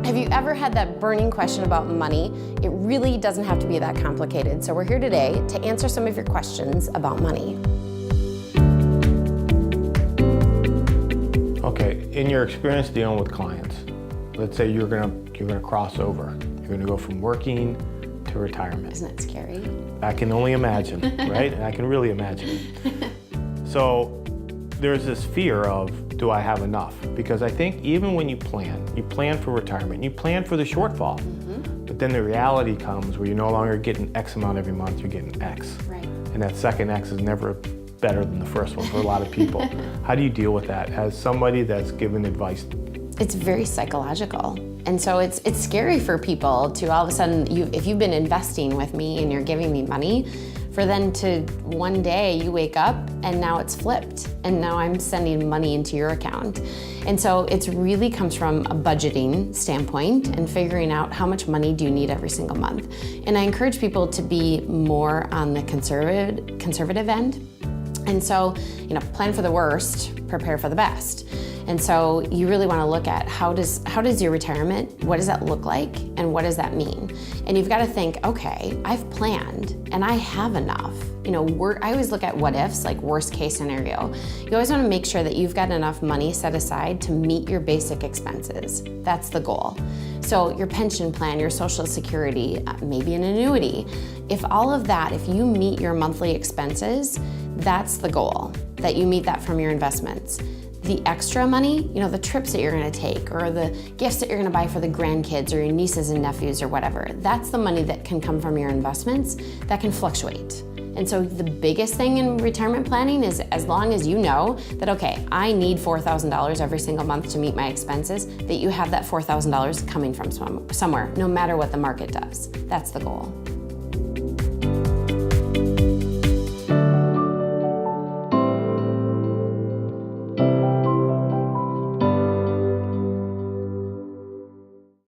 Have you ever had that burning question about money? It really doesn't have to be that complicated. So we're here today to answer some of your questions about money. Okay, in your experience dealing with clients, let's say you're gonna cross over. You're gonna go from working to retirement. Isn't it scary? I can only imagine, right? And I can really imagine. So there's this fear of, do I have enough? Because I think even when you plan for retirement, you plan for the shortfall. But then the reality comes where you're no longer getting X amount every month, you're getting X. Right. And that second X is never better than the first one for a lot of people. How do you deal with that as somebody that's given advice? It's very psychological. And so it's scary for people to all of a sudden, if you've been investing with me and you're giving me money, for then to one day you wake up and now it's flipped and now I'm sending money into your account. And so it really comes from a budgeting standpoint and figuring out how much money do you need every single month. And I encourage people to be more on the conservative end. And so, plan for the worst, prepare for the best. And so you really want to look at how does your retirement, what does that look like and what does that mean? And you've got to think, okay, I've planned and I have enough. I always look at what ifs, like worst case scenario. You always want to make sure that you've got enough money set aside to meet your basic expenses. That's the goal. So your pension plan, your Social Security, maybe an annuity. If you meet your monthly expenses, that's the goal, that you meet that from your investments. The extra money, the trips that you're gonna take or the gifts that you're gonna buy for the grandkids or your nieces and nephews or whatever, that's the money that can come from your investments that can fluctuate. And so the biggest thing in retirement planning is as long as you know that, okay, I need $4,000 every single month to meet my expenses, that you have that $4,000 coming from somewhere, no matter what the market does. That's the goal.